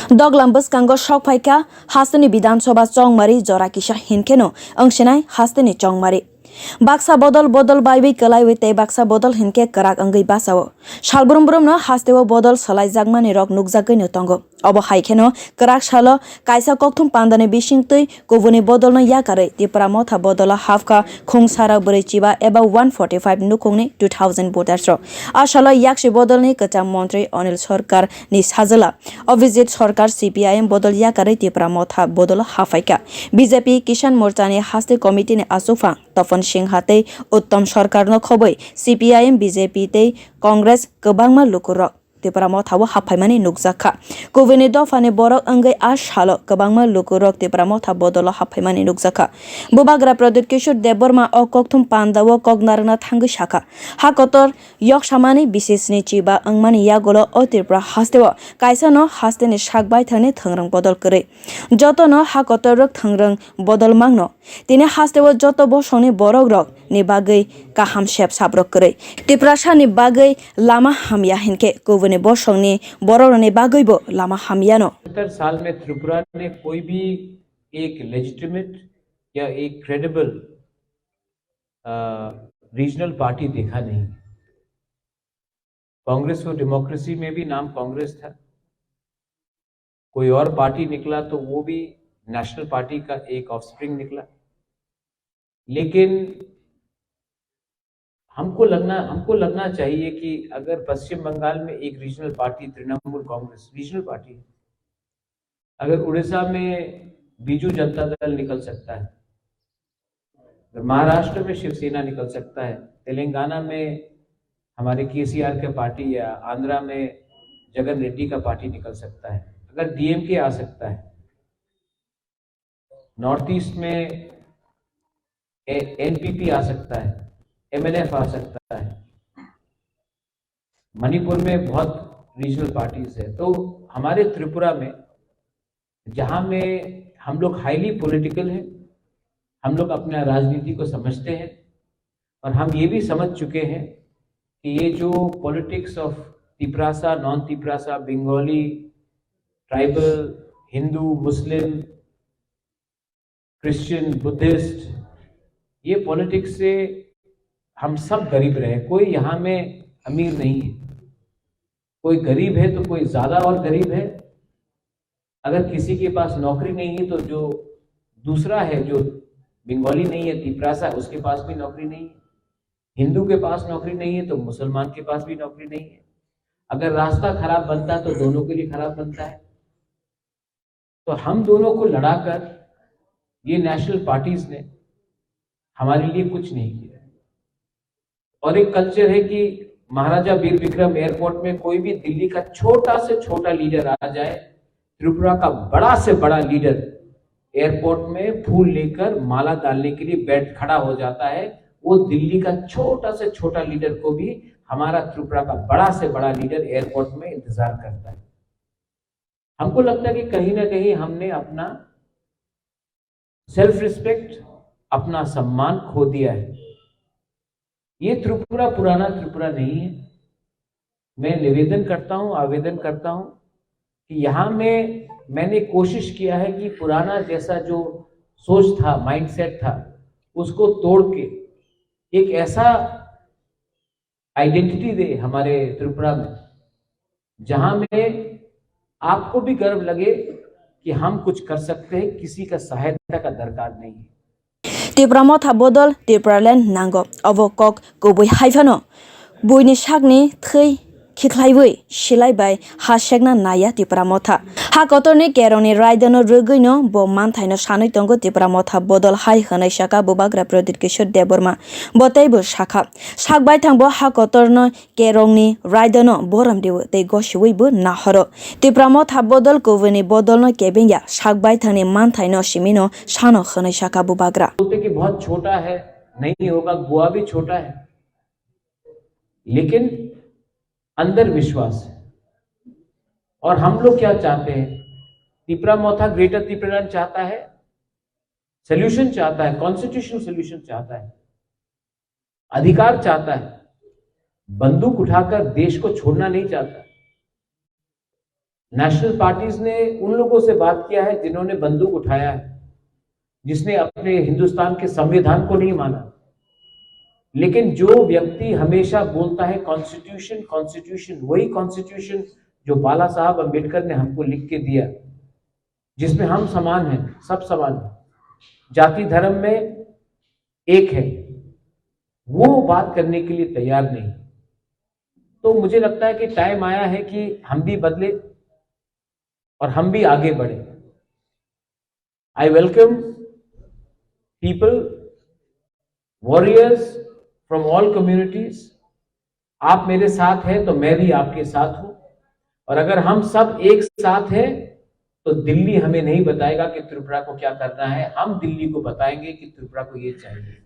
Doglam Buskango Shokpaika, Hastani Bidan Soba Chongmari, Jora Kisha Hinkeno, Angshinai, Hastani Chongmari. Baksa bodol baibi kalai wite baksa bodol hinke karak angai basao. Shalbrum no hastewo bodol salai jagmani rok nukjagai no tongo. Obo haikeno karak shalo kaisa kokthum pandane bisingtui kovuni bodol no yakare tipra motha bodola hafka khungsara bore chiba eba 145 nukungni 2000 voters ro. Ashalo yakshi bodol ni kacham montri Anil Sarkar ni sajala. Visit Sarkar CPIM bodol yakare tipra motha bodol hafaika. BJP Kisan Morcha ni haste committee ni asufa Tofan Singh hate Uttam Sarkar no khobai CPIM BJP te Congress kebangma lukurok tipra mothawo haphaimani nukjakha kovini dofani borok angai ashalo kebangma lukurok tipra motha bodolo haphaimani nukjakha bubagra Pradit Kishore Deborma o kokthum pandawo kognarna thangi shakha hakotor yok samani bisesni chiba angmani yagolo o tipra hastewo kaisa no hasteni shakbai thane thangrang bodol kore joto no hakotor rok thangrang bodol mangno tini hastewo joto bosoni borok rok ni bagai kaham shep sabrok kore tipra shani bagai lama hamya hinke kovini bosongni bororoni bagaibo lama hamyano 70 साल में त्रिपुरा ने कोई भी एक legitimate या एक credible regional party देखा नहीं। कांग्रेस और डेमोक्रेसी में भी नाम कांग्रेस था, कोई और पार्टी निकला तो वो भी नेशनल पार्टी का एक ऑफस्प्रिंग निकला। लेकिन हमको लगना चाहिए कि अगर पश्चिम बंगाल में एक regional party Trinamool Congress regional party है, अगर उड़ीसा में बीजू जनता दल निकल सकता है, अगर महाराष्ट्र में शिवसेना निकल सकता है, तेलंगाना में हमारे केसीआर का पार्टी या आंध्रा में जगन रेड्डी का पार्टी निकल सकता है, अगर डीएमके आ सकता है, नॉर्थ ईस्ट में एनपीपी आ सकता है, एमएनएफ आ सकता है, मणिपुर में बहुत रीजनल पार्टीज है, तो हमारे त्रिपुरा में जहां में हम लोग हाईली पॉलिटिकल हैं, हम लोग अपना राजनीति को समझते हैं और हम ये भी समझ चुके हैं कि ये जो politics of Tiprasa, non Tiprasa, Bengali, tribal, Hindu, Muslim, Christian, Buddhist, ये पॉलिटिक्स से हम सब गरीब रहे। कोई यहाँ में अमीर नहीं है, कोई गरीब है तो कोई ज्यादा और गरीब है। अगर किसी के पास नौकरी नहीं है तो जो दूसरा है, जो बंगाली नहीं है, तिपरासा, उसके पास भी नौकरी नहीं है। हिंदू के पास नौकरी नहीं है तो मुसलमान के पास भी नौकरी नहीं है। अगर रास्ता खराब बनता है तो दोनों के लिए खराब बनता है। तो हम दोनों को लड़ाकर ये नेशनल पार्टीज ने हमारे लिए कुछ नहीं किया। और एक कल्चर है कि महाराजा वीर विक्रम एयरपोर्ट में कोई भी दिल्ली का छोटा से छोटा लीडर आ जाए, त्रिपुरा का बड़ा से बड़ा लीडर एयरपोर्ट में फूल लेकर माला डालने के लिए बैठ खड़ा हो जाता है। वो दिल्ली का छोटा से छोटा लीडर को भी हमारा त्रिपुरा का बड़ा से बड़ा लीडर एयरपोर्ट में इंतजार करता है। हमको लगता है कि कहीं ना कहीं हमने अपना सेल्फ रिस्पेक्ट, अपना सम्मान खो दिया है। ये त्रिपुरा पुराना त्रिपुरा नहीं है। मैं निवेदन करता हूं, आवेदन करता हूं कि यहां में मैंने कोशिश किया है कि पुराना जैसा जो सोच था, माइंडसेट था, उसको तोड़ के एक ऐसा आइडेंटिटी दे हमारे त्रिपुरा में जहां में आपको भी गर्व लगे कि हम कुछ कर सकते हैं, किसी का सहायता का दरकार नहीं है। Tipra motha bodol Tipraland nango abo kok kubui haifano buini sakni thei khiklaibui silaibai hasekna naya Tipra motha hakotorni keroni raidano ruguino bo manthaino sanoi tongo Tipra motha bodol hai hanai saka bubagra Pradit Kishore Deborma botaibo sakha sakbai thangbo hakotorno kerongni raidano boram dewu tei goshiwibu nahoro Tipra motha bodol kubuni bodolno kebingya sakbai thangni manthaino simino sano hanai saka bubagra कि बहुत छोटा है, नहीं होगा, गोवा भी छोटा है, लेकिन अंदर विश्वास है। और हम लोग क्या चाहते हैं? तिपरा मोथा ग्रेटर तिपरालैंड चाहता है, सॉल्यूशन चाहता है, कॉन्स्टिट्यूशनल सॉल्यूशन चाहता है, अधिकार चाहता है, बंदूक उठाकर देश को छोड़ना नहीं चाहता। नेशनल पार्टीज ने उन लोगों से बात किया है जिन्होंने बंदूक उठाया है, जिसने अपने हिंदुस्तान के संविधान को नहीं माना। लेकिन जो व्यक्ति हमेशा बोलता है कॉन्स्टिट्यूशन कॉन्स्टिट्यूशन, वही कॉन्स्टिट्यूशन जो बाला साहब अम्बेडकर ने हमको लिख के दिया, जिसमें हम समान हैं, सब समान हैं, जाति धर्म में एक है, वो बात करने के लिए तैयार नहीं। तो मुझे लगता है कि टाइम आया है कि हम भी बदले और हम भी आगे बढ़े। I welcome people, warriors from all communities. आप मेरे साथ हैं तो मैं भी आपके साथ हूं, और अगर हम सब एक साथ हैं तो दिल्ली हमें नहीं बताएगा कि त्रिपुरा को क्या करना है, हम दिल्ली को बताएंगे कि त्रिपुरा को ये चाहिए।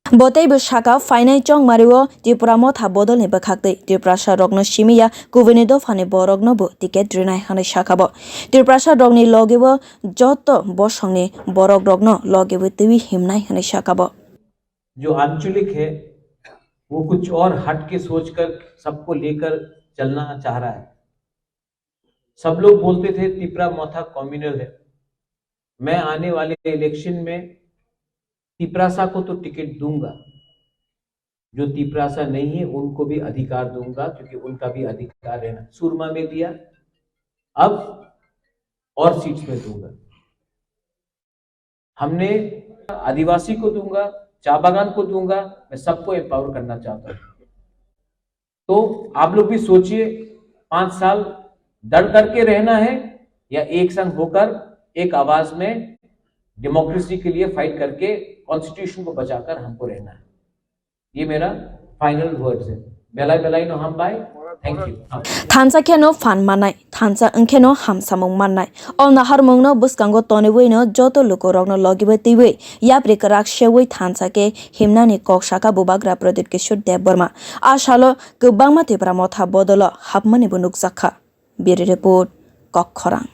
Botei Shaka, Fine Chong Mario, Tripura Motha Bodol in Bakakte, Triprasha Rogno Shimia, Guvenido Fane Borognobo, Ticket Drenai Hane Shakabo, Triprasha Rogni Logivo, Joto Boshongi, Borog Rogno, Logi with TV Himnai Hane Shakabo. जो आंचलिक है वो कुछ और हट के सोचकर सबको लेकर चलना चाह रहा है। सब लोग बोलते थे त्रिपुरा मोथा कम्युनल है। मैं आने वाले इलेक्शन में तिपरासा को तो टिकट दूंगा, जो तिपरासा नहीं है उनको भी अधिकार दूंगा, क्योंकि उनका भी अधिकार है ना। सुरमा में दिया, अब और सीट्स में दूंगा। हमने आदिवासी को दूंगा, चा बागान को दूंगा, मैं सबको एम्पावर करना चाहता हूं। तो आप लोग भी सोचिए, 5 साल डर करके रहना है या एक संग होकर एक आवाज में डेमोक्रेसी के लिए फाइट करके कॉन्स्टिट्यूशन को बचाकर हमको रहना है। ये मेरा फाइनल वर्ड्स है। बेलाई बेलाई नो हम bye, thank you. Tansa Keno Fan Manai, Tansa Unkeno Hamsamong Manai, all Naharmongno Buskango Toniwino, Joto Lukorogno Logiwetiwe, Yabrikarak Shewi Tansake, Himnani Kokshaka Bubagra Product Shoot de Burma, Ashalo, Gubama Tibramota Bodolo, Habmani Bunuk Zaka. Biri report, Kokkorang.